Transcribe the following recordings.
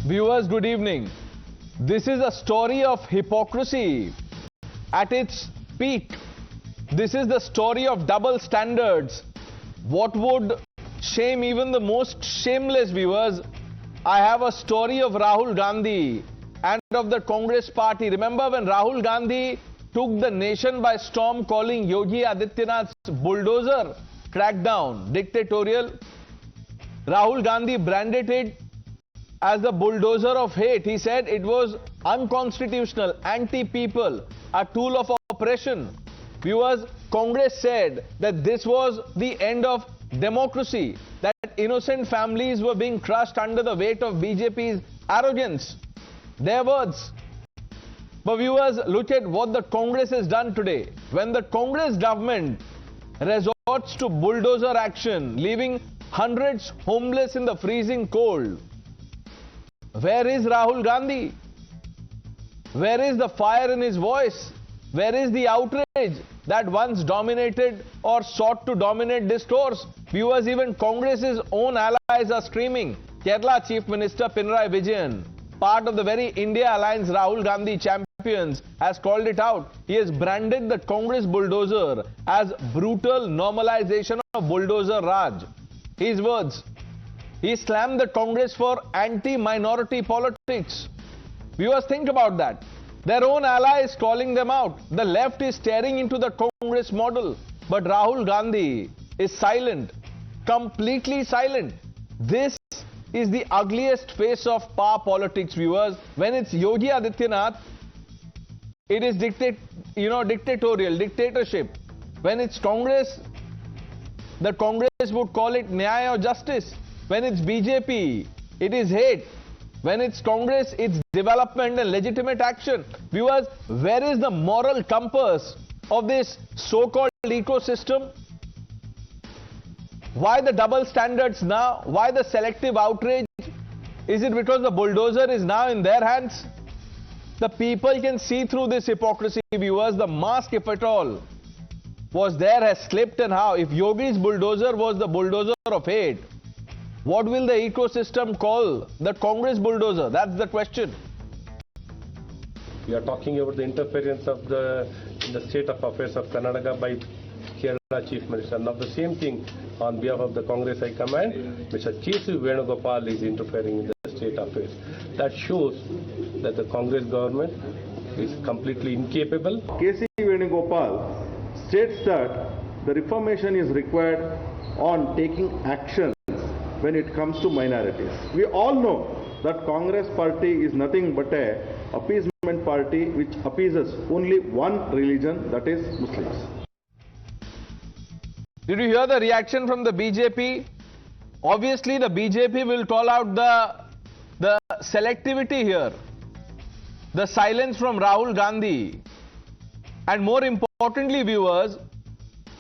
Viewers, good evening. This is a story of hypocrisy at its peak. This is the story of double standards. What would shame even the most shameless viewers? I have a story of Rahul Gandhi and of the Congress party. Remember when Rahul Gandhi took the nation by storm, calling Yogi Adityanath's bulldozer crackdown dictatorial? Rahul Gandhi branded it as the bulldozer of hate. He said it was unconstitutional, anti-people, a tool of oppression. Viewers, Congress said that this was the end of democracy, that innocent families were being crushed under the weight of BJP's arrogance. Their words. But viewers, look at what the Congress has done today. When the Congress government resorts to bulldozer action, leaving hundreds homeless in the freezing cold, where is Rahul Gandhi? Where is the fire in his voice? Where is the outrage that once dominated or sought to dominate discourse? Viewers, even Congress's own allies are screaming. Kerala Chief Minister Pinarayi Vijayan, part of the very India Alliance Rahul Gandhi champions, has called it out. He has branded the Congress bulldozer as brutal normalization of bulldozer Raj. His words. He slammed the Congress for anti-minority politics. Viewers, think about that. Their own ally is calling them out. The left is staring into the Congress model. But Rahul Gandhi is silent, completely silent. This is the ugliest face of power politics, viewers. When it's Yogi Adityanath, it is dictatorial, dictatorship. When it's Congress, the Congress would call it Nyaya or justice. When it's BJP, it is hate. When it's Congress, it's development and legitimate action. Viewers, where is the moral compass of this so-called ecosystem? Why the double standards now? Why the selective outrage? Is it because the bulldozer is now in their hands? The people can see through this hypocrisy, viewers. The mask, if at all, was there, has slipped. And how? If Yogi's bulldozer was the bulldozer of hate, what will the ecosystem call the Congress bulldozer? That's the question. We are talking about the interference in the state of affairs of Karnataka by Kerala Chief Minister. Now the same thing on behalf of the Congress High Command, Mr. K.C. Venugopal is interfering in the state affairs. That shows that the Congress government is completely incapable. K.C. Venugopal states that the reformation is required on taking action when it comes to minorities. We all know that Congress party is nothing but a appeasement party which appeases only one religion, that is Muslims. Did you hear the reaction from the BJP? Obviously, the BJP will call out the selectivity here, the silence from Rahul Gandhi. And more importantly, viewers,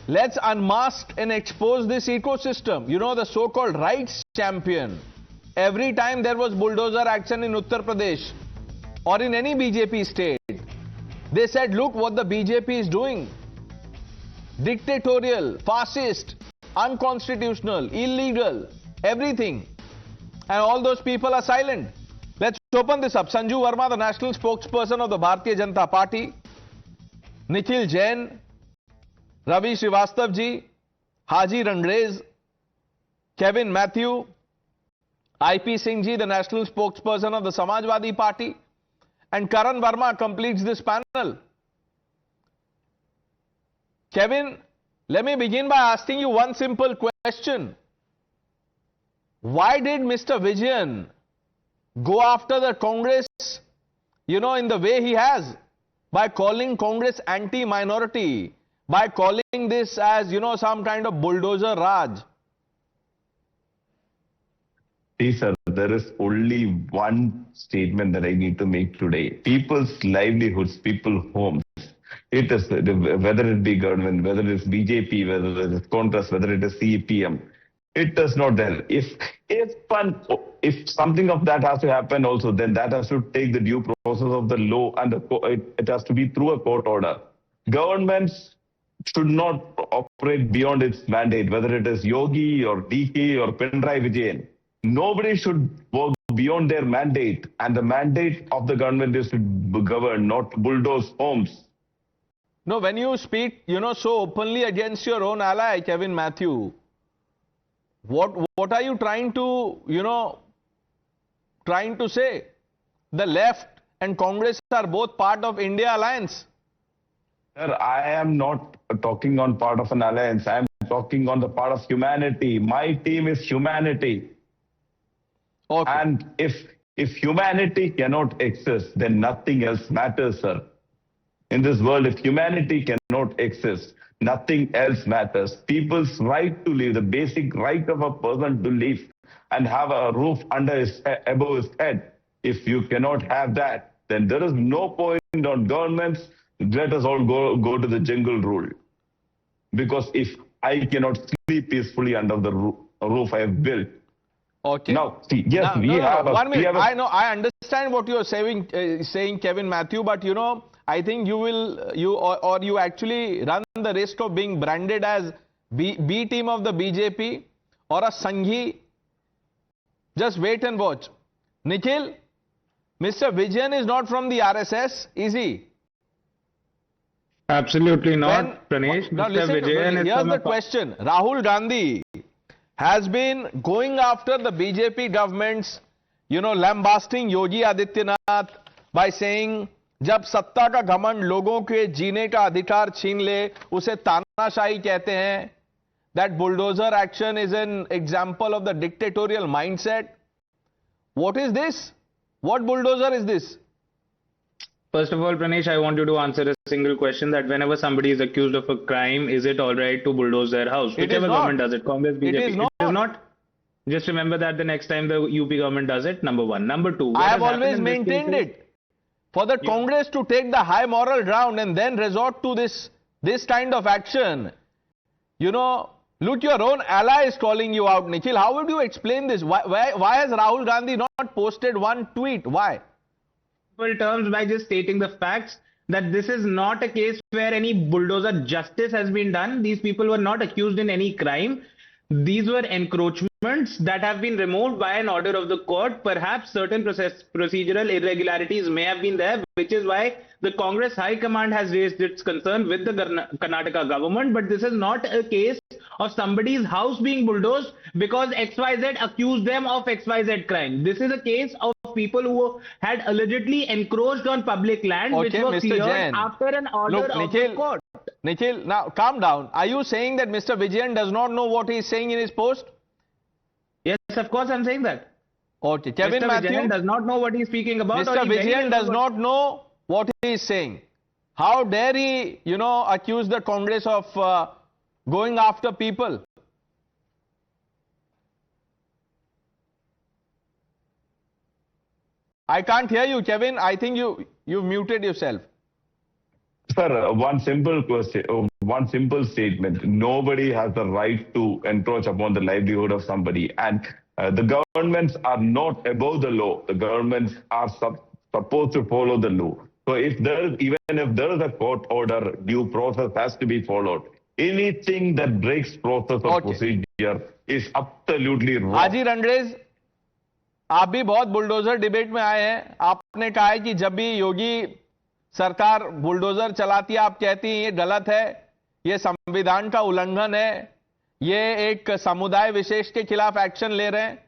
let's unmask and expose this ecosystem. You know, the so-called rights champion. Every time there was bulldozer action in Uttar Pradesh or in any BJP state, they said, look what the BJP is doing. Dictatorial, fascist, unconstitutional, illegal, everything. And all those people are silent. Let's open this up. Sanju Verma, the national spokesperson of the Bharatiya Janata Party. Nikhil Jain, Ravi Srivastav ji, Haji Rangrez, Kevin Matthew, IP Singh ji, the national spokesperson of the Samajwadi Party, and Karan Verma completes this panel. Kevin, let me begin by asking you one simple question. Why did Mr. Vijayan go after the Congress, in the way he has, by calling Congress anti-minority, by calling this as, some kind of bulldozer Raj? See, sir, there is only one statement that I need to make today. People's livelihoods, people's homes. It is, whether it be government, whether it is BJP, whether it is Congress, whether it is CPM, it does not there. If something of that has to happen also, then that has to take the due process of the law, and it has to be through a court order. Governments should not operate beyond its mandate, whether it is Yogi or DK or Pinarayi Vijayan. Nobody should work beyond their mandate. And the mandate of the government is to govern, not bulldoze homes. No, when you speak, so openly against your own ally, Kevin Matthew, what are you trying to, trying to say? The left and Congress are both part of India alliance. Sir, I am not talking on part of an alliance. I am talking on the part of humanity. My team is humanity. Okay. And if humanity cannot exist, then nothing else matters, sir. In this world, if humanity cannot exist, nothing else matters. People's right to live, the basic right of a person to live and have a roof above his head. If you cannot have that, then there is no point on governments. Let us all go to the jungle rule. Because if I cannot sleep peacefully under the roof I have built. Okay. Now, see, yes, we have 1 minute. I understand what you are saying, Kevin Matthew, but I think you actually run the risk of being branded as B team of the BJP or a Sanghi. Just wait and watch. Nikhil, Mr. Vijayan is not from the RSS, is he? Absolutely not, Pranesh. Now Mr. listen, Vijayan is here's from the a question. Rahul Gandhi has been going after the BJP government's, lambasting Yogi Adityanath by saying, जब सत्ता का घमंड लोगों के जीने का अधिकार छीन ले, उसे तानाशाही कहते हैं. That bulldozer action is an example of the dictatorial mindset. What is this? What bulldozer is this? First of all, Pranesh, I want you to answer a single question that whenever somebody is accused of a crime, is it all right to bulldoze their house? It Whichever is not. government does it, Congress, BJP. It is not. It is not. Just remember that the next time the UP government does it, number one. Number two, I have always maintained it. For the Congress to take the high moral ground and then resort to this kind of action, look, your own ally is calling you out, Nikhil. How would you explain this? Why has Rahul Gandhi not posted one tweet? Why? Terms by just stating the facts that this is not a case where any bulldozer justice has been done. These people were not accused in any crime. These were encroachments that have been removed by an order of the court. Perhaps certain procedural irregularities may have been there, which is why the Congress High Command has raised its concern with the Karnataka government. But this is not a case of somebody's house being bulldozed because XYZ accused them of XYZ crime. This is a case of people who had allegedly encroached on public land, Okay, which was Mr. cleared Jain. after an order Look, of the court. Nikhil, now calm down. Are you saying that Mr. Vijayan does not know what he is saying in his post? Yes, of course I'm saying that. Okay, Kevin Mr. Matthew. Vijayan does not know what he is speaking about. Mr. Vijayan does not know what he is saying. How dare he, accuse the Congress of going after people? I can't hear you, Kevin. I think you've muted yourself. Sir, one simple question, one simple statement. Nobody has the right to encroach upon the livelihood of somebody. And the governments are not above the law. The governments are supposed to follow the law. So even if there is a court order, due process has to be followed. Anything that breaks process or procedure is absolutely wrong. हाजी रंगरेज, आप भी बहुत bulldozer debate में आए हैं. आपने कहा है कि जब भी योगी सरकार बुलडोजर चलाती है, आप कहती हैं ये गलत है, ये संविधान का उल्लंघन है, ये एक समुदाय विशेष के खिलाफ एक्शन ले रहे हैं.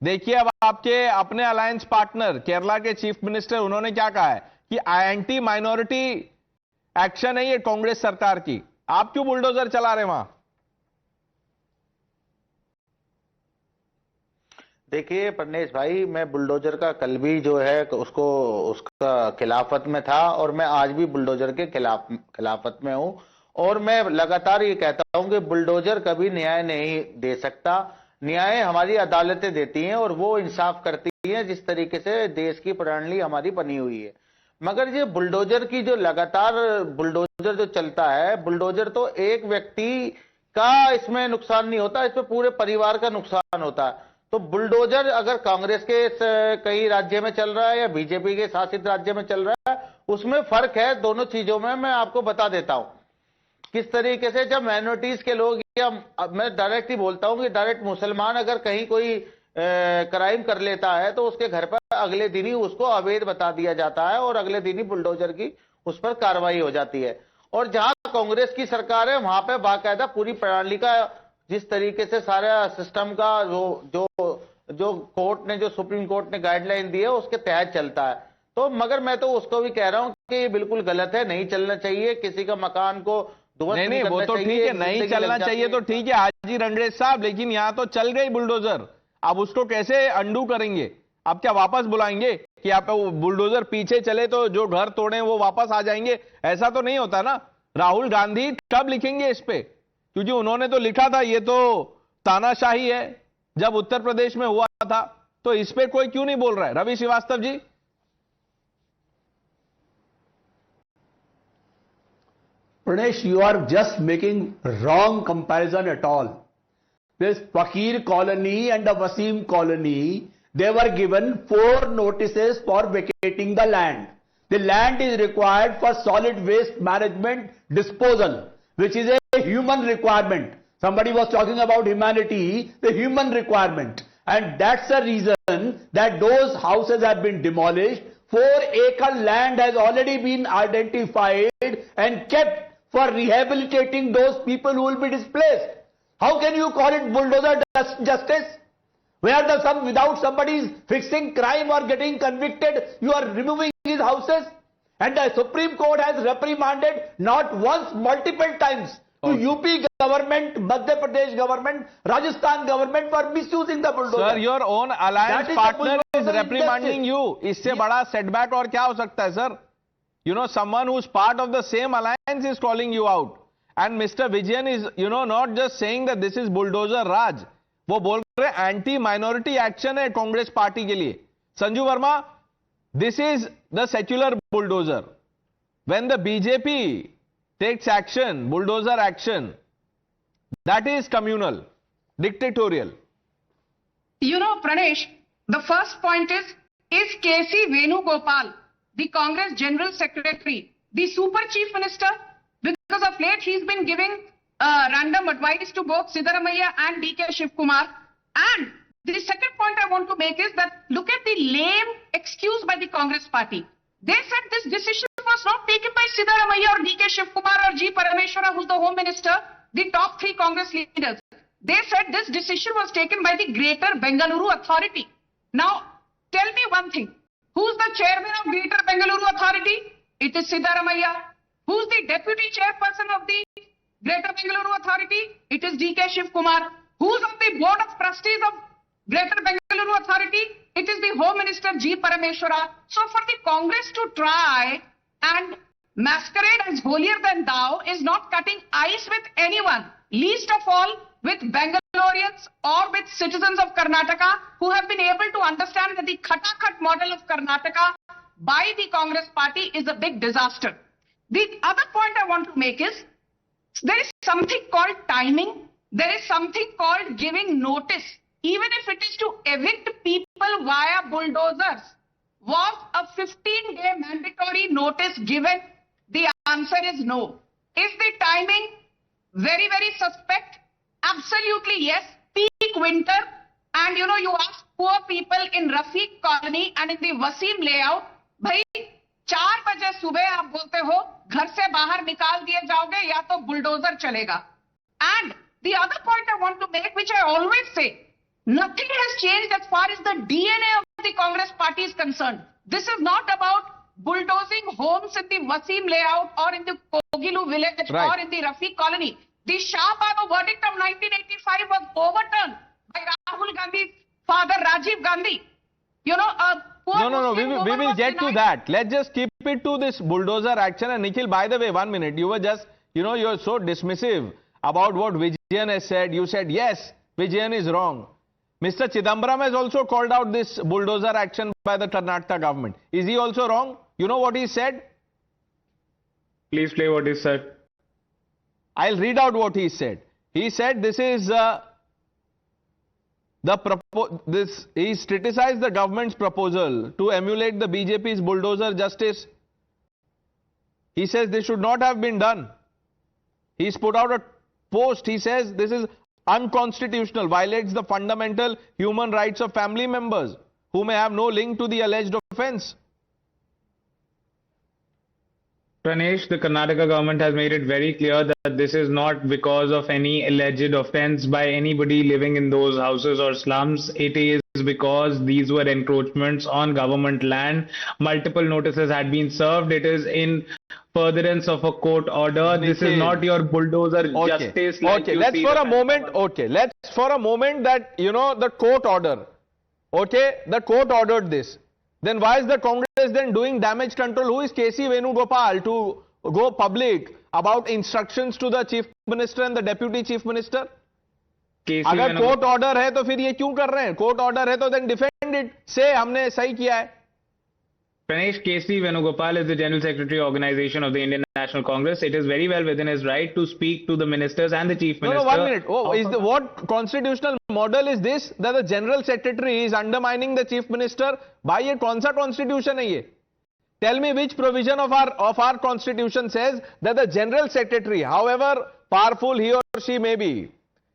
देखिए अब आपके अपने अलायंस पार्टनर केरला के चीफ मिनिस्टर, उन्होंने क्या कहा है कि एंटी माइनॉरिटी एक्शन है ये कांग्रेस सरकार की. आप क्यों बुलडोजर चला रहे हैं वहां? देखिए प्रनेश भाई, मैं बुलडोजर का कल भी जो है उसका खिलाफत में था और मैं आज भी बुलडोजर के खिलाफत में हूं. और मैं लगातार ये कहता हूं कि बुलडोजर कभी न्याय नहीं दे सकता. न्याय हमारी अदालतें देती हैं और वो इंसाफ करती हैं जिस तरीके से देश की प्रणाली हमारी बनी हुई है. मगर ये बुलडोजर की जो लगातार बुलडोजर जो चलता है, बुलडोजर तो एक व्यक्ति का इसमें नुकसान नहीं होता, इसमें पूरे परिवार का नुकसान होता है. तो बुलडोजर अगर कांग्रेस के कई राज्य में चल रहा है या बीजेपी के शासित राज्य में चल रहा है, उसमें फर्क है दोनों चीजों में. मैं आपको बता देता हूं किस तरीके से जब माइनॉरिटीज के लोग, या मैं डायरेक्ट ही बोलता हूं कि डायरेक्ट मुसलमान अगर कहीं कोई क्राइम कर लेता है तो उसके घर पर अगले दिन ही उसको अवैध बता दिया जाता है और अगले दिन ही बुलडोजर की उस पर कार्रवाई हो जाती है। और जहां कांग्रेस की सरकार है वहां पे बाकायदा पूरी प्रणाली का, जिस तरीके से सारा सिस्टम का जो जो कोर्ट ने, जो सुप्रीम कोर्ट ने गाइडलाइन दी है उसके तहत चलता है। तो मगर मैं तो उसको भी कह रहा हूं कि ये बिल्कुल गलत है, नहीं चलना चाहिए। किसी का मकान को ध्वस्त नहीं वो तो ठीक है, नहीं चलना चाहिए तो ठीक है हाजी रंगरेज साहब, लेकिन यहां तो चल गई बुलडोजर, अब उसको कैसे अंडू करेंगे? आप क्या वापस बुलाएंगे कि आप बुलडोजर पीछे चले तो जो घर तोड़े वो वापस आ जाएंगे? ऐसा तो नहीं होता ना। राहुल गांधी कब लिखेंगे इस पे? क्योंकि उन्होंने तो लिखा था ये तो तानाशाही है जब उत्तर प्रदेश में हुआ था, तो इस पे कोई क्यों नहीं बोल रहा है? रवि श्रीवास्तव जी। Pranesh, you are just making wrong comparison at all. This Fakir colony and the Wasim colony, they were given 4 notices for vacating the land. The land is required for solid waste management disposal, which is a human requirement. Somebody was talking about humanity, the human requirement. And that's the reason that those houses have been demolished. 4-acre land has already been identified and kept for rehabilitating those people who will be displaced. How can you call it bulldozer justice? Where without somebody fixing crime or getting convicted, you are removing his houses? And the Supreme Court has reprimanded not once, multiple times to UP government, Madhya Pradesh government, Rajasthan government for misusing the bulldozer. Sir, your own alliance partner is reprimanding you. इससे बड़ा setback और क्या हो सकता है sir? You know, someone who's part of the same alliance is calling you out. And Mr. Vijayan is, you know, not just saying that this is bulldozer Raj. वो बोल रहे एंटी माइनॉरिटी एक्शन है Congress party के लिए. Sanju Verma, this is the secular bulldozer. When the BJP takes action, bulldozer action, that is communal, dictatorial. You know, Pranesh, the first point is KC Venugopal, the Congress General Secretary, the Super Chief Minister? Because of late he's been giving random advice to both Siddaramaiah and DK Shivkumar. And the second point I want to make is that look at the lame excuse by the Congress party. They said this decision was not taken by Siddaramaiah or DK Shivkumar or G. Parameshwara, who's the Home Minister, the top 3 Congress leaders. They said this decision was taken by the Greater Bengaluru Authority. Now, tell me one thing. Who's the chairman of Greater Bengaluru Authority? It is Siddaramaiah. Who's the deputy chairperson of the Greater Bengaluru Authority? It is DK Shivkumar. Who's on the board of trustees of Greater Bengaluru Authority? It is the Home Minister G. Parameshwara. So for the Congress to try and masquerade as holier than thou is not cutting ice with anyone, least of all with Bangaloreans or with citizens of Karnataka who have been able to understand that the Khatakhat model of Karnataka by the Congress party is a big disaster. The other point I want to make is there is something called timing. There is something called giving notice. Even if it is to evict people via bulldozers. Was a 15-day mandatory notice given? The answer is no. Is the timing very, very suspect? Absolutely yes. Peak winter. And you know, you ask poor people in Rafiq colony and in the Wasim layout, bhai, 4 बजे सुबह आप बोलते हो घर से बाहर निकाल दिए जाओगे या तो बुलडोजर चलेगा. And the other point I want to make, which I always say, nothing has changed as far as the DNA of the Congress party is concerned. This is not about bulldozing homes in the Wasim layout or in the Kogilu village or in the Rafiq colony. The Shah Bano verdict of 1985 was overturned by Rahul Gandhi's father Rajiv Gandhi. You know, No, we will get to that. Let's just keep it to this bulldozer action. And Nikhil, by the way, 1 minute, you were just, you know, you're so dismissive about what Vijayan has said. You said, yes, Vijayan is wrong. Mr. Chidambaram has also called out this bulldozer action by the Karnataka government. Is he also wrong? You know what he said? Please play what he said. I'll read out what he said. He said this is he's criticized the government's proposal to emulate the BJP's bulldozer justice. He says this should not have been done. He's put out a post. He says this is unconstitutional, violates the fundamental human rights of family members who may have no link to the alleged offense. Pranesh, the Karnataka government has made it very clear that this is not because of any alleged offense by anybody living in those houses or slums. It is because these were encroachments on government land. Multiple notices had been served. It is in furtherance of a court order. This is not your bulldozer justice. Like you let's see for the a moment, let's for a moment that, the court order, the court ordered this. Then why is the Congress then doing damage control? Who is KC Venugopal to go public about instructions to the Chief Minister and the Deputy Chief Minister? अगर court order है तो फिर ये क्यों कर रहे हैं? Court order है तो then defend it. Say हमने सही किया है. Pranesh, KC Venugopal is the General Secretary Organization of the Indian National Congress. It is very well within his right to speak to the ministers and the Chief Minister. No, 1 minute. What constitutional model is this that the General Secretary is undermining the Chief Minister? भाई ये कौन सा constitution है ये? Tell me which provision of our constitution says that the General Secretary, however powerful he or she may be,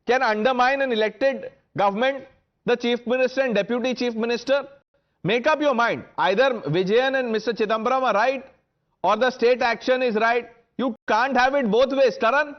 can undermine an elected government, the Chief Minister and Deputy Chief Minister? Make up your mind. Either Vijayan and Mr. Chidambaram are right or the state action is right. You can't have it both ways, Karan.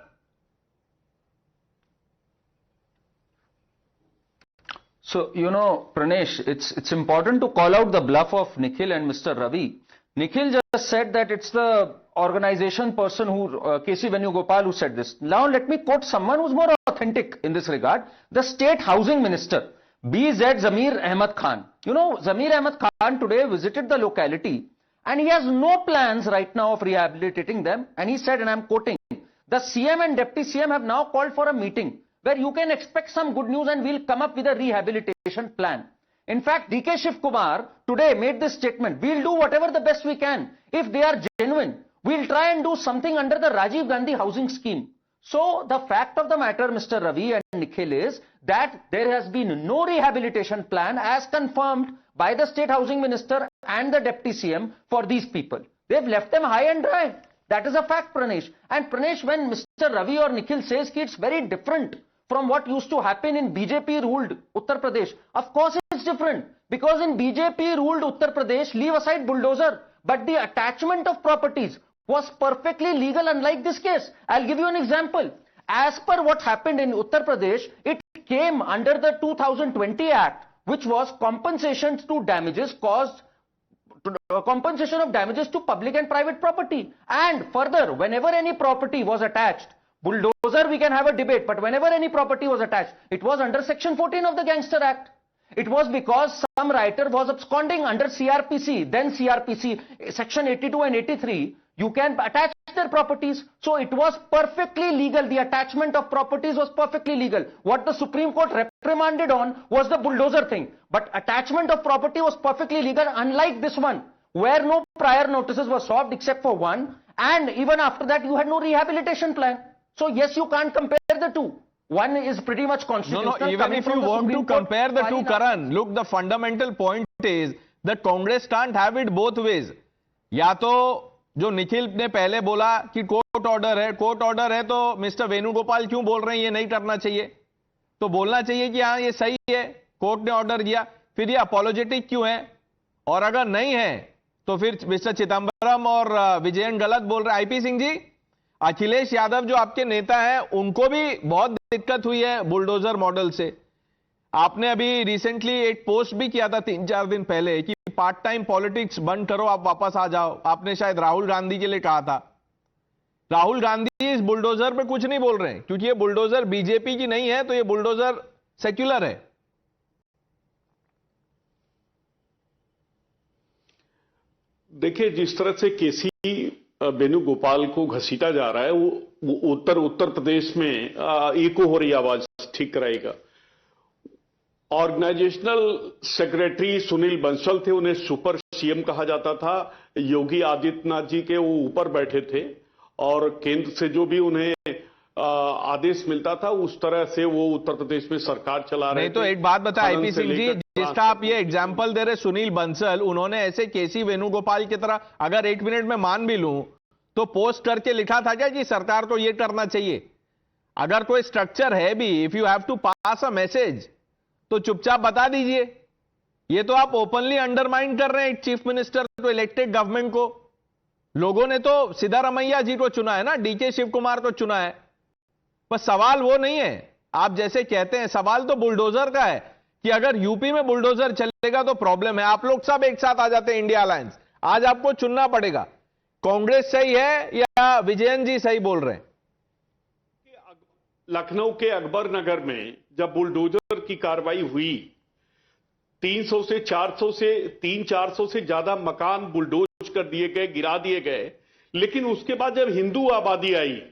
So, Pranesh, it's important to call out the bluff of Nikhil and Mr. Ravi. Nikhil just said that it's the organization person who, KC Venugopal, who said this. Now, let me quote someone who's more authentic in this regard. The State Housing Minister, BZ Zamir Ahmed Khan. Zamir Ahmed Khan today visited the locality and he has no plans right now of rehabilitating them. And he said, and I'm quoting, the CM and Deputy CM have now called for a meeting where you can expect some good news and we'll come up with a rehabilitation plan. In fact, DK Shiv Kumar today made this statement, we'll do whatever the best we can. If they are genuine, we'll try and do something under the Rajiv Gandhi housing scheme. So the fact of the matter, Mr. Ravi and Nikhil, is that there has been no rehabilitation plan as confirmed by the State Housing Minister and the Deputy CM for these people. They've left them high and dry. That is a fact, Pranesh. And Pranesh, when Mr. Ravi or Nikhil says that it's very different from what used to happen in BJP ruled Uttar Pradesh, of course it's different. Because in BJP ruled Uttar Pradesh, leave aside bulldozer, but the attachment of properties was perfectly legal, unlike this case. I'll give you an example. As per what happened in Uttar Pradesh, it came under the 2020 Act, which was compensation of damages to public and private property. And further, whenever any property was attached, bulldozer we can have a debate, but whenever any property was attached, it was under Section 14 of the Gangster Act. It was because some writer was absconding under CRPC, then CRPC, Section 82 and 83, you can attach their properties. So it was perfectly legal. The attachment of properties was perfectly legal. What the Supreme Court reprimanded on was the bulldozer thing. But attachment of property was perfectly legal, unlike this one, where no prior notices were served except for one. And even after that, you had no rehabilitation plan. So yes, you can't compare the two. One is pretty much constitutional. No, even if you want to compare the two, Karan, look, the fundamental point is that Congress can't have it both ways. या तो जो निखिल ने पहले बोला कि court order है तो mister Venugopal क्यों बोल रहे हैं ये नहीं करना चाहिए? तो बोलना चाहिए कि हाँ ये सही है, कोर्ट ने ऑर्डर दिया. फिर ये अपोलोजेटिक क्यों है? और अगर नहीं है तो फिर मिस्टर चिदम्बरम और विजयन गलत बोल रहे हैं. आईपी सिंह जी, अखिलेश यादव जो आपके नेता हैं उनको भी बहुत दिक्कत हुई है बुलडोजर मॉडल से. आपने अभी रिसेंटली एक पोस्ट भी किया था 3-4 दिन पहले कि पार्ट टाइम पॉलिटिक्स बंद करो, आप वापस आ जाओ. आपने शायद राहुल गांधी के लिए कहा था. राहुल गांधी इस बुलडोजर पे कुछ नहीं बोल रहे हैं क्योंकि ये बुलडोजर बीजेपी की नहीं है, तो ये बुलडोजर सेक्युलर है. देखिए, जिस तरह से केसी वेणुगोपाल को घसीटा जा रहा है वो उत्तर प्रदेश में एको हो रही आवाज ठीक कराएगा. ऑर्गेनाइजेशनल सेक्रेटरी सुनील बंसल थे, उन्हें सुपर सीएम कहा जाता था. योगी आदित्यनाथ जी के वो ऊपर बैठे थे और केंद्र से जो भी उन्हें आदेश मिलता था उस तरह से वो उत्तर प्रदेश में सरकार चला रहे थे. नहीं तो एक बात बता आईपी सिंह जी, जिसका आप ये एग्जाम्पल दे रहे सुनील बंसल, उन्होंने ऐसे केसी वेणुगोपाल की तरह, अगर 1 मिनट में मान भी लूं तो पोस्ट करके लिखा था क्या कि सरकार को ये करना चाहिए? अगर कोई स्ट्रक्चर है भी, if you have to pass a message, तो चुपचाप बता दीजिए। ये तो आप ओपनली अंडरमाइन कर रहे हैं चीफ मिनिस्टर को, इलेक्टेड गवर्नमेंट को। लोगों ने तो सिद्धारमैया जी को चुना है ना, डीके शिव कुमार को चुना है। पर सवाल वो नहीं है आप जैसे कहते हैं, सवाल तो बुलडोजर का है कि अगर यूपी में बुलडोजर चलेगा तो प्रॉब्लम है। आप लोग सब एक साथ आ जाते हैं इंडिया अलायंस, आज आपको चुनना पड़ेगा कांग्रेस सही है या विजयन जी सही बोल रहे हैं। लखनऊ के अकबर नगर में जब बुलडोजर की कार्रवाई हुई, 300 से 400 से 300-400 से ज्यादा मकान बुलडोज कर दिए गए, गिरा दिए गए, लेकिन उसके बाद जब हिंदू आबादी आई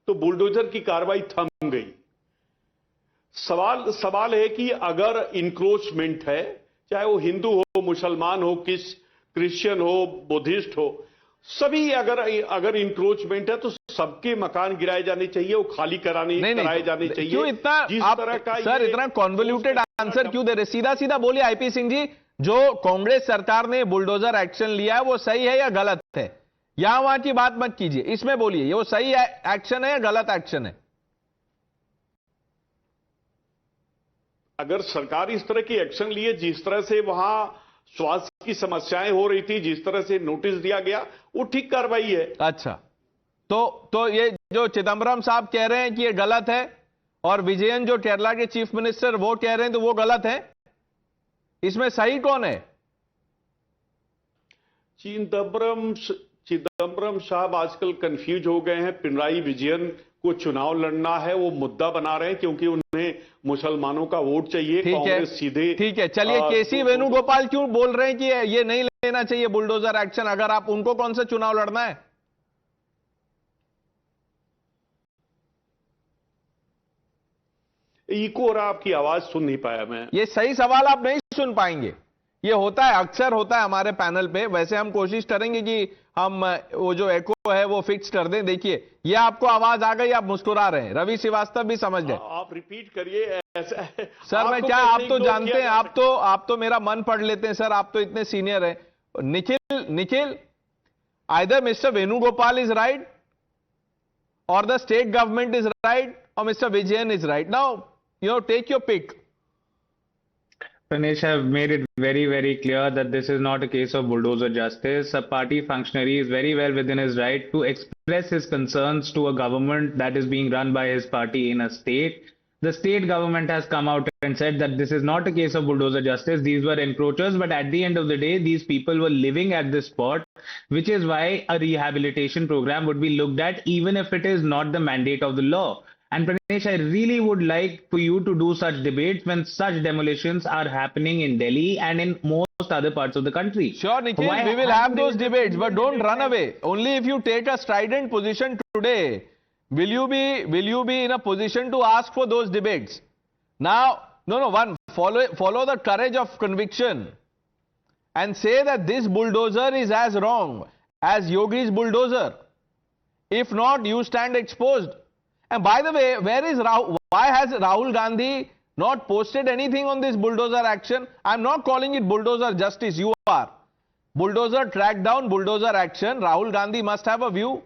तो बुलडोजर की कार्रवाई थम गई। सवाल है कि अगर इंक्रोचमेंट है, चाहे वो हिंदू हो, मुसलमान हो, क्रिश्चियन हो, बुद्धिस्ट हो, सभी अगर इंक्रोचमेंट है तो सबके मकान गिराए जाने चाहिए, वो खाली कराए जाने चाहिए। क्यों इतना आप सर इतना कॉन्वोल्यूटेड आंसर क्यों दे रहे? सीधा सीधा बोलिए आईपी सिंह जी, जो कांग्रेस सरकार ने बुलडोजर एक्शन लिया है वो सही है या गलत है? यहां वहां की बात मत कीजिए, इसमें बोलिए ये वो सही एक्शन है या गलत एक्शन है? अगर सरकार इस तरह की एक्शन लिए, जिस तरह से वहां स्वास्थ्य की समस्याएं हो रही थी, जिस तरह से नोटिस दिया गया, वो ठीक कार्रवाई है। अच्छा, तो ये जो चिदम्बरम साहब कह रहे हैं कि ये गलत है और विजयन जो केरला के चीफ मिनिस्टर वो कह रहे हैं तो वो गलत है, इसमें सही कौन है? चिदम्बरम साहब आजकल कंफ्यूज हो गए हैं। पिनराई विजयन को चुनाव लड़ना है, वो मुद्दा बना रहे हैं क्योंकि उन्हें मुसलमानों का वोट चाहिए। कांग्रेस सीधे ठीक है, चलिए केसी वेणुगोपाल क्यों बोल रहे हैं कि ये नहीं लेना चाहिए बुलडोजर एक्शन? अगर आप उनको कौन सा चुनाव लड़ना है? इको और आपकी आवाज सुन नहीं पाया मैं। ये सही सवाल आप नहीं सुन पाएंगे, ये होता है, अक्सर होता है हमारे पैनल पे। वैसे हम कोशिश करेंगे कि हम वो जो एको है वो फिक्स कर दें। देखिए ये आपको आवाज आ गई, आप मुस्कुरा रहे हैं, रवि श्रीवास्तव भी समझ गए। आप रिपीट करिए ऐसा। सर मैं क्या, आप तो जानते हैं, आप तो मेरा मन पढ़ लेते हैं सर, आप तो इतने सीनियर हैं। Nikhil, either mister Venugopal is right or the state government is right or Mr. Vijayan is right. Now, take your pick. Pranesh, I've made it very, very clear that this is not a case of bulldozer justice. A party functionary is very well within his right to express his concerns to a government that is being run by his party in a state. The state government has come out and said that this is not a case of bulldozer justice. These were encroachers, but at the end of the day, these people were living at this spot, which is why a rehabilitation program would be looked at, even if it is not the mandate of the law. And Pranesh, I really would like for you to do such debates when such demolitions are happening in Delhi and in most other parts of the country. Sure, Nikhil, we will have those debates, but don't run away. Only if you take a strident position today, will you be in a position to ask for those debates? Now, follow the courage of conviction and say that this bulldozer is as wrong as Yogi's bulldozer. If not, you stand exposed. And by the way, why has Rahul Gandhi not posted anything on this bulldozer action? I'm not calling it bulldozer justice, you are. Bulldozer track down, bulldozer action, Rahul Gandhi must have a view.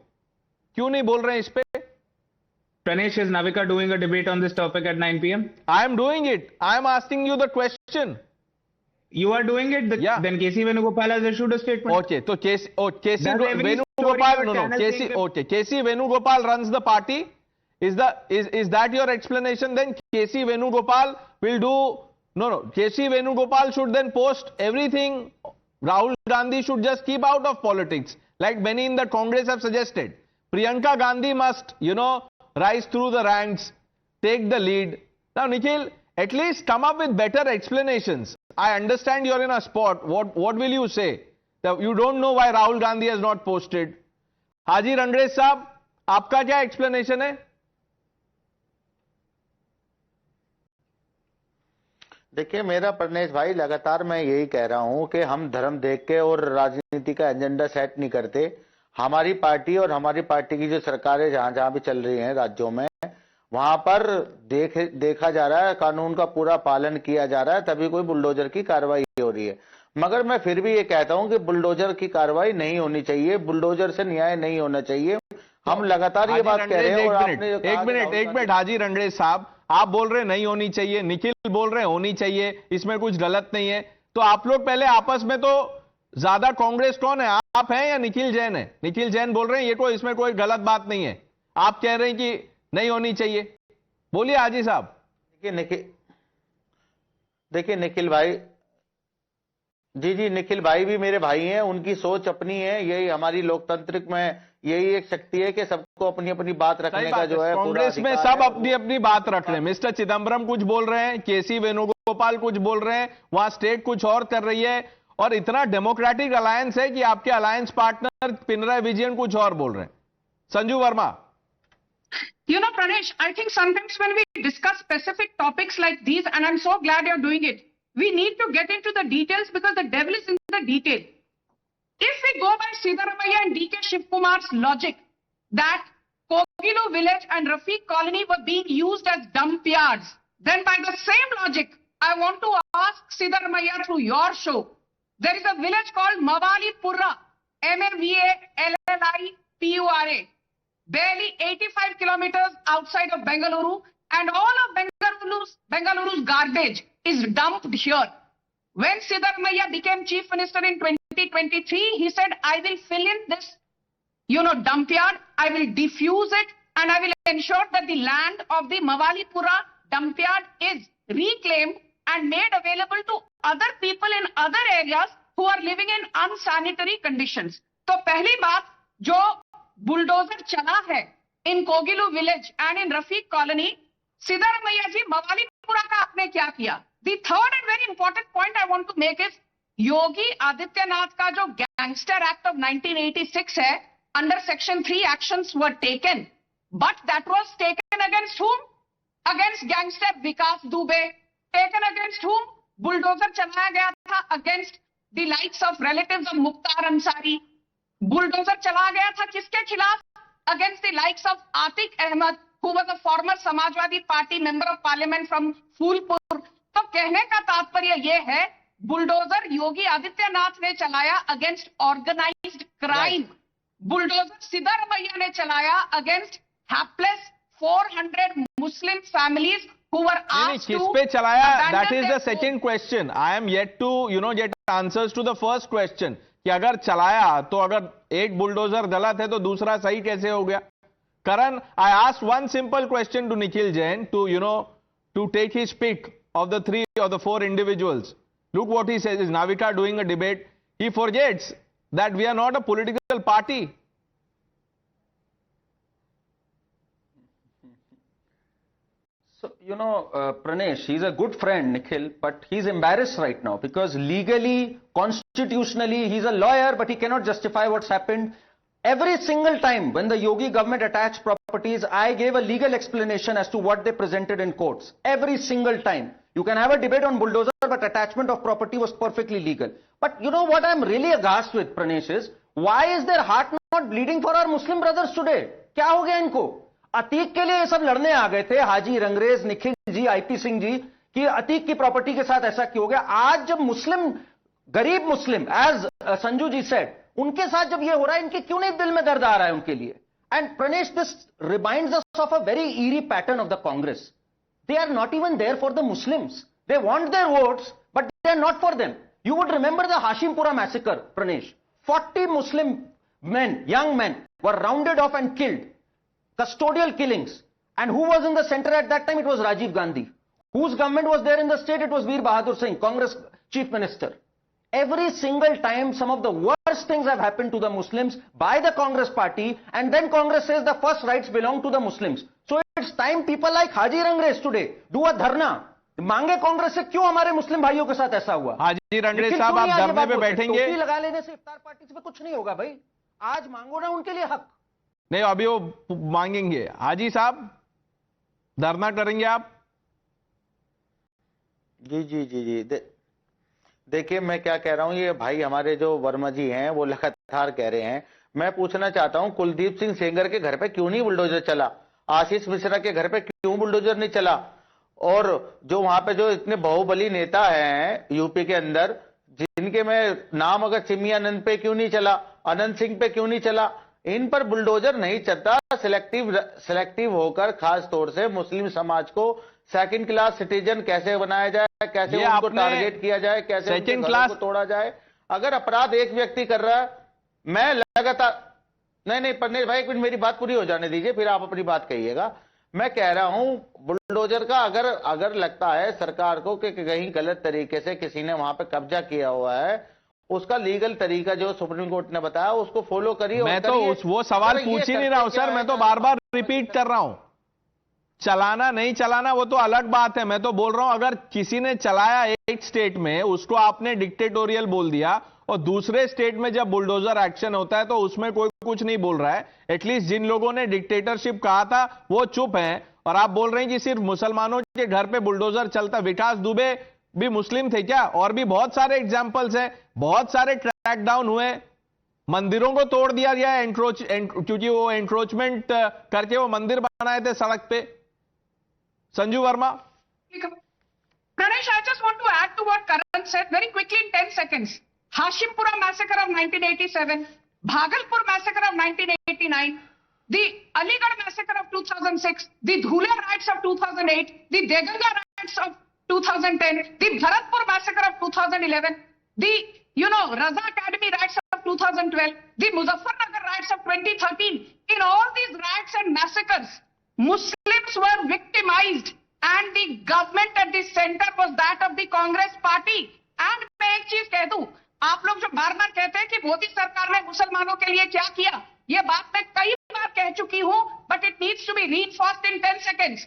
क्यों नहीं बोल रहे हैं इस पे? Pranesh, is Navika doing a debate on this topic at 9 p.m.? I am doing it. I am asking you the question. You are doing it? Yeah. Then KC Venugopal has issued a statement. Okay, so KC Venugopal runs the party. Is that your explanation? Then KC Venugopal will do, KC Venugopal should then post everything. Rahul Gandhi should just keep out of politics, like many in the Congress have suggested. Priyanka Gandhi must, rise through the ranks, take the lead. Now, Nikhil, at least come up with better explanations. I understand you're in a spot. What will you say? That you don't know why Rahul Gandhi has not posted. Haji Rangresh साहब, आपका क्या explanation है? देखिए मेरा परनेश भाई, लगातार मैं यही कह रहा हूं कि हम धर्म देख के और राजनीति का एजेंडा सेट नहीं करते। हमारी पार्टी और हमारी पार्टी की जो सरकारें जहां भी चल रही हैं राज्यों में, वहां पर देखा जा रहा है, कानून का पूरा पालन किया जा रहा है, तभी कोई बुलडोजर की कार्रवाई हो रही है। मगर मैं फिर भी ये कहता हूं कि बुलडोजर की कार्रवाई नहीं होनी चाहिए, बुलडोजर से न्याय नहीं होना चाहिए। हम लगातार ये बात कह रहे हैं और आपने जो कहा एक कि मिनट राहुल एक गांधी- मिनट हाजी रंगरेज साहब, आप बोल रहे हैं नहीं होनी चाहिए, निखिल बोल रहे हैं होनी चाहिए, इसमें कुछ गलत नहीं है, तो आप लोग पहले आपस में तो ज्यादा कांग्रेस कौन है, आप हैं या निखिल जैन है? निखिल जैन बोल रहे हैं ये कोई इसमें कोई गलत बात नहीं है, आप कह रहे हैं कि नहीं होनी चाहिए। बोलिए हाजी साहब। देखिए निखिल भाई, जी निखिल भाई भी मेरे भाई हैं, उनकी सोच अपनी है, यही हमारी लोकतांत्रिक में यही एक शक्ति है कि सबको अपनी अपनी बात रखने का जो है कांग्रेस में सब अपनी अपनी बात रख रहे हैं। मिस्टर चिदम्बरम कुछ बोल रहे हैं, केसी वेणुगोपाल कुछ बोल रहे हैं, वहां स्टेट कुछ और कर रही है, और इतना डेमोक्रेटिक अलायंस है कि आपके अलायंस पार्टनर पिनराई विजयन कुछ और बोल रहे हैं। Sanju Verma. You know, Pranesh, I think sometimes when we discuss specific topics like these, and I'm so glad you're doing it, we need to get into the details because the devil is in the detail. If we go by Siddharamaiah and D.K. Shivkumar's logic that Kogilu village and Rafiq colony were being used as dump yards, then by the same logic, I want to ask Siddharamaiah through your show, there is a village called Mawalipura, Mavallipura, barely 85 kilometers outside of Bengaluru, and all of Bengaluru's garbage is dumped here. When Siddharamaiah became chief minister in 2023, he said, I will fill in this, dump yard, I will defuse it, and I will ensure that the land of the Mawalipura dump yard is reclaimed and made available to other people in other areas who are living in unsanitary conditions. तो पहली बात, जो bulldozer चला है in Kogilu village and in Rafiq colony, Siddaramaiah ji Mavallipura का आपने क्या किया? The third and very important point I want to make is, Yogi Adityanath का जो गैंगस्टर एक्ट ऑफ 1986 है, under section 3 actions were taken, but that was taken against whom? Against gangster Vikas Dubey. Taken against whom? Bulldozer चलाया गया था against the likes of relatives of Mukhtar Ansari. Bulldozer चला गया था किसके खिलाफ? Against the likes of Atiq Ahmed, who was a former Samajwadi Party member of parliament from Phulpur. तो कहने का तात्पर्य यह है, बुलडोजर योगी आदित्यनाथ ने चलाया against organised crime, bulldozer Siddaramaiah ने चलाया against hapless 400 Muslim families who were asked किस to पे चलाया? That abandon is the their second question. I am yet to get answers to the first question कि अगर चलाया तो अगर एक बुलडोजर गलत है तो दूसरा सही कैसे हो गया? Karan, I asked one simple question to Nikhil Jain to take his pick of the 3 or the 4 individuals. Look what he says. Is Navika doing a debate? He forgets that we are not a political party. So, Pranesh, he's a good friend, Nikhil, but he's embarrassed right now because legally, constitutionally, he's a lawyer, but he cannot justify what's happened. Every single time when the Yogi government attached properties, I gave a legal explanation as to what they presented in courts. Every single time. You can have a debate on bulldozer, but attachment of property was perfectly legal. But you know what I'm really aghast with, Pranesh, is why is their heart not bleeding for our Muslim brothers today? क्या हो गया इनको? अतीक के लिए ये सब लड़ने आ गए थे, हाजी रंगरेज, निखिल जी, आईपी सिंह जी, कि अतीक की प्रॉपर्टी के साथ ऐसा क्यों हो गया? आज जब मुस्लिम, गरीब मुस्लिम, एज संजू जी सेड, उनके साथ जब ये हो रहा है, इनके क्यों नहीं दिल में दर्द आ रहा है उनके लिए? And Pranesh, this reminds us of a very eerie pattern of the Congress. They are not even there for the Muslims. They want their votes, but they are not for them. You would remember the Hashimpura massacre, Pranesh. 40 Muslim men, young men, were rounded off and killed. Custodial killings. And who was in the center at that time? It was Rajiv Gandhi. Whose government was there in the state? It was Veer Bahadur Singh, Congress chief minister. Every single time, some of the worst things have happened to the Muslims by the Congress party, and then Congress says the first rights belong to the Muslims. So it's time people like Haji Rangresh today do a dharna. मांगे कांग्रेस से क्यों हमारे मुस्लिम भाइयों के साथ ऐसा हुआ? हाजी रंगरेज साहब, आप धरने पे बैठेंगे? टोपी लगा लेने से इफ्तार पार्टी से कुछ नहीं होगा भाई. आज मांगो ना उनके लिए हक. नहीं, अभी वो मांगेंगे. हाजी साहब, धरना करेंगे आप? जी. देखिए मैं क्या कह रहा हूं, ये भाई हमारे जो वर्मा जी हैं वो लगातार कह रहे हैं. मैं पूछना चाहता हूं, कुलदीप सिंह सेंगर के घर पे क्यों नहीं बुलडोजर चला? आशीष मिश्रा के घर पे क्यों बुलडोजर नहीं चला? और जो वहां पे जो इतने बाहुबली नेता हैं यूपी के अंदर, जिनके में नाम अगर चिमियानंद पे क्यों नहीं चला, अनंत सिंह पे क्यों नहीं चला? इन पर बुलडोजर नहीं चलता। सिलेक्टिव होकर खास तौर से मुस्लिम समाज को सेकंड क्लास सिटीजन कैसे बनाया जाए, कैसे ये उनको आपने टारगेट किया जाए, कैसे उनके second घरों class- को तोड़ा जाए। अगर अपराध एक व्यक्ति कर रहा है, मैं लगातार नहीं पन्ने भाई, एक मिनट मेरी बात पूरी हो जाने दीजिए, फिर आप अपनी बात कहिएगा। मैं कह रहा हूं बुलडोजर का अगर लगता है सरकार को कि कहीं गलत तरीके से किसी ने वहां पे कब्जा किया हुआ है, उसका लीगल तरीका जो सुप्रीम कोर्ट ने बताया उसको फॉलो करिए। मैं तो वो सवाल पूछ ही नहीं रहा हूं सर, मैं तो बार बार रिपीट कर रहा हूं। चलाना नहीं चलाना वो तो अलग बात है। मैं तो बोल रहा हूं अगर किसी ने चलाया एक स्टेट में, उसको आपने डिक्टेटोरियल बोल दिया, और दूसरे स्टेट में जब बुलडोजर एक्शन होता है तो उसमें कोई कुछ नहीं बोल रहा है। एटलीस्ट जिन लोगों ने डिक्टेटरशिप कहा था वो चुप हैं, और आप बोल रहे हैं कि सिर्फ मुसलमानों के घर पे बुलडोजर चलता। विकास दुबे भी मुस्लिम थे क्या? और भी बहुत सारे एग्जाम्पल्स हैं, बहुत सारे ट्रैक डाउन हुए, मंदिरों को तोड़ दिया गया क्योंकि वो एंक्रोचमेंट करके वो मंदिर बनाए थे सड़क पे। Sanju Verma. Pranesh, I just want to add to what Karan said very quickly in 10 seconds. Hashimpura massacre of 1987, Bhagalpur massacre of 1989, the Aligarh massacre of 2006, the Dhule riots of 2008, the Deganga riots of 2010, the Bharatpur massacre of 2011, the Raza Academy riots of 2012, the Muzaffarnagar riots of 2013. In all these riots and massacres, Muslims were victimized and the government at the center was that of the Congress party. And मैं एक चीज कह दूं, आप लोग जो बार बार कहते हैं कि मोदी सरकार ने मुसलमानों के लिए क्या किया, ये बात मैं कई बार कह चुकी हूं, but it needs to be reinforced in 10 seconds.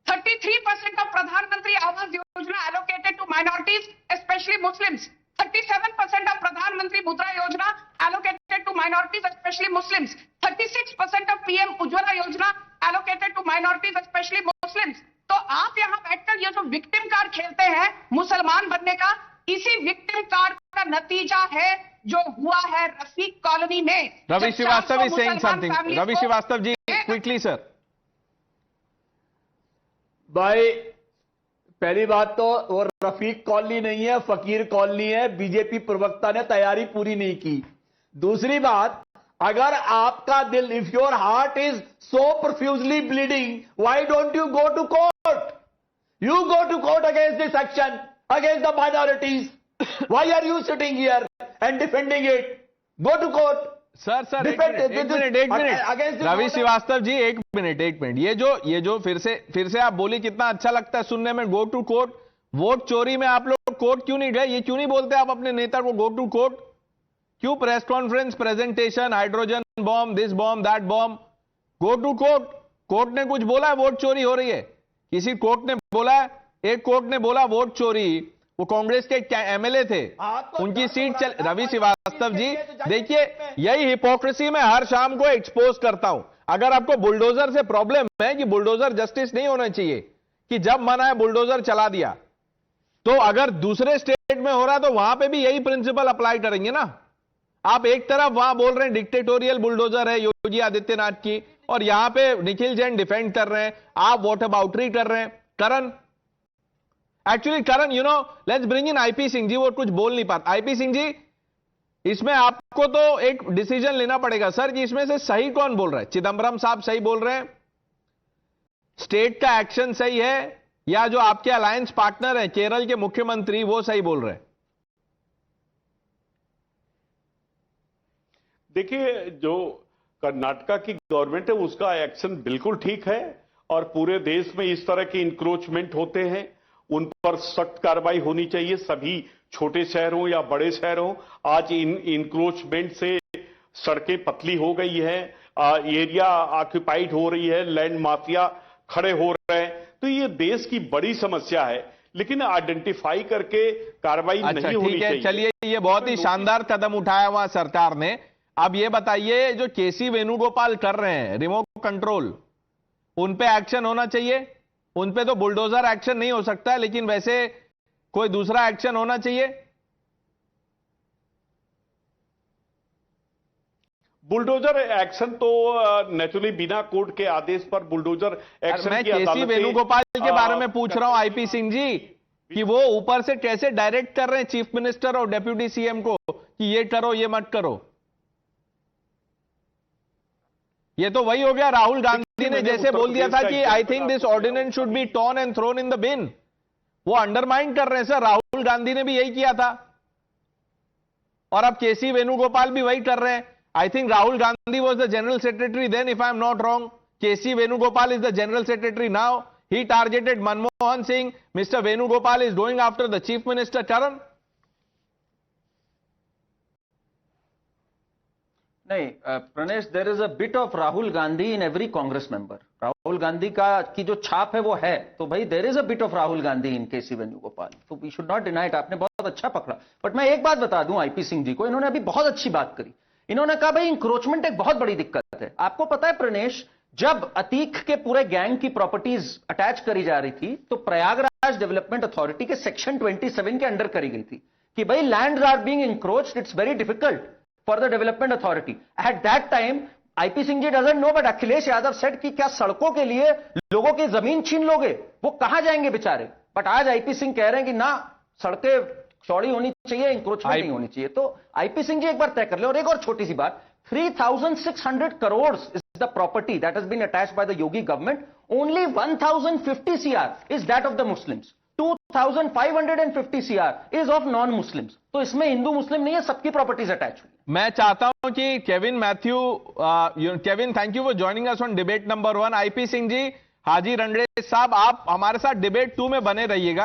33% of Pradhan Mantri Awas Yojana allocated to minorities, especially Muslims. 37% of Pradhan Mantri Mudra Yojana allocated to minorities, especially Muslims. 36% of PM Ujjwala Yojana allocated to minorities, especially Muslims. तो आप यहां बैठकर ये जो victim card खेलते हैं मुसलमान बनने का, इसी विक्टिम कार्ड का नतीजा है जो हुआ है रफीक कॉलोनी में। रवि जब श्रीवास्तव 400 इज सेइंग मुसलमान समथिंग। families रवि को- श्रीवास्तव जी क्विकली सर। भाई पहली बात तो वो रफीक कॉलोनी नहीं है, फकीर कॉलोनी है। बीजेपी प्रवक्ता ने तैयारी पूरी नहीं की। दूसरी बात, अगर आपका दिल, if your heart is so profusely bleeding, why don't you go to court? You go to court against this action, against the minorities. Why are you sitting here and defending it? Go to court. Sir एक minute Ravi Srivastava ji, एक minute. ये जो फिर से आप बोली, कितना अच्छा लगता है सुनने में, गो टू कोर्ट। वोट चोरी में आप लोग कोर्ट क्यों नहीं गए? ये क्यों नहीं बोलते आप अपने नेता को गो टू कोर्ट? क्यों press conference, presentation, hydrogen bomb, this bomb, that bomb? Go to court. Court ने कुछ बोला है वोट चोरी हो रही है? किसी कोर्ट ने बोला है? एक कोर्ट ने बोला वोट चोरी, वो कांग्रेस के एमएलए थे, उनकी सीट चल। रवि श्रीवास्तव जी देखिए, यही हिपोक्रेसी मैं हर शाम को एक्सपोज करता हूं। अगर आपको बुलडोजर से प्रॉब्लम है कि बुलडोजर जस्टिस नहीं होना चाहिए, कि जब मना है बुलडोजर चला दिया, तो अगर दूसरे स्टेट में हो रहा है तो वहां पे भी यही प्रिंसिपल अप्लाई करेंगे ना। आप एक तरफ वहां बोल रहे हैं डिक्टेटोरियल बुलडोजर है योगी आदित्यनाथ की, और यहां पे निखिल जैन डिफेंड कर रहे हैं, आप वॉट अबाउटरी कर रहे हैं। Karan, let's bring in IP Singh ji, वो कुछ बोल नहीं पाता। आईपी सिंह जी, इसमें आपको तो एक डिसीजन लेना पड़ेगा सर कि इसमें से सही कौन बोल रहा है। चिदम्बरम साहब सही बोल रहे हैं, स्टेट का एक्शन सही है, या जो आपके अलायंस पार्टनर है केरल के मुख्यमंत्री वो सही बोल रहे हैं? देखिए, जो कर्नाटका की गवर्नमेंट है उसका एक्शन बिल्कुल ठीक है, और पूरे देश में इस तरह के इंक्रोचमेंट होते हैं उन पर सख्त कार्रवाई होनी चाहिए। सभी छोटे शहर हो या बड़े शहर हो, आज इन इंक्रोचमेंट से सड़कें पतली हो गई है, एरिया ऑक्यूपाइड हो रही है, लैंड माफिया खड़े हो रहे हैं। तो ये देश की बड़ी समस्या है, लेकिन आइडेंटिफाई करके कार्रवाई नहीं होनी चाहिए। चलिए, ये बहुत ही शानदार कदम उठाया हुआ सरकार ने। अब ये बताइए, जो केसी वेणुगोपाल कर रहे हैं रिमोट कंट्रोल, उन पे एक्शन होना चाहिए? उन पे तो बुलडोजर एक्शन नहीं हो सकता, लेकिन वैसे कोई दूसरा एक्शन होना चाहिए? बुलडोजर एक्शन तो नेचुरली बिना कोर्ट के आदेश पर बुलडोजर एक्शन मैं की केसी वेणुगोपाल के बारे में पूछ रहा हूं आईपी सिंह जी, कि वो ऊपर से कैसे डायरेक्ट कर रहे हैं चीफ मिनिस्टर और डेप्यूटी सीएम को कि ये करो, ये मत करो। ये तो वही हो गया, राहुल गांधी ने मैंने जैसे उत्तर बोल दिया था प्रदेश का कि I think this ordinance should be torn and thrown in the bin. वो अंडरमाइन कर रहे हैं सर, राहुल गांधी ने भी यही किया था और अब केसी वेणुगोपाल भी वही कर रहे हैं। I think Rahul Gandhi was the general secretary then, if I am not wrong. KC Venugopal is the general secretary now. He targeted Manmohan Singh. Mr. Venugopal is going after the Chief Minister, Karan. नहीं Pranesh, there is a bit of Rahul Gandhi in every Congress member. Rahul Gandhi की जो छाप है वो है, तो भाई there is a bit of Rahul Gandhi in KC Venugopal, तो we should not deny it. आपने बहुत अच्छा पकड़ा। बट मैं एक बात बता दूं आईपी सिंह जी को, इन्होंने अभी बहुत अच्छी बात करी। इन्होंने कहा भाई इंक्रोचमेंट एक बहुत बड़ी दिक्कत है। आपको पता है प्रणेश, जब अतीक के पूरे गैंग की प्रॉपर्टीज अटैच करी जा रही थी तो प्रयागराज डेवलपमेंट अथॉरिटी के सेक्शन 27 के अंडर करी गई थी कि भाई lands are being encroached, it's very difficult for the development authority. At that time IP Singh ji doesn't know, but Akhilesh Yadav said कि क्या सड़कों के लिए लोगों की जमीन छीन लोगे, वो कहां जाएंगे बेचारे। बट आज आईपी सिंह कह रहे हैं कि ना, सड़कें चौड़ी होनी चाहिए, इंक्रोचमेंट नहीं होनी चाहिए। तो आईपी सिंह जी एक बार तय कर ले। और एक और छोटी सी बात, 3,600 crores is the property that has been attached by the Yogi government. Only 1,050 CR is that of the Muslims. 2,550 CR is of non-Muslims. तो इसमें हिंदू मुस्लिम नहीं है, सबकी प्रॉपर्टीज अटैच हुई। मैं चाहता हूं कि Kevin Matthew, Kevin thank you for joining us on debate number 1। IP Singh ji, Haji Rangrez साहब, आप हमारे साथ डिबेट 2 में बने रहिएगा।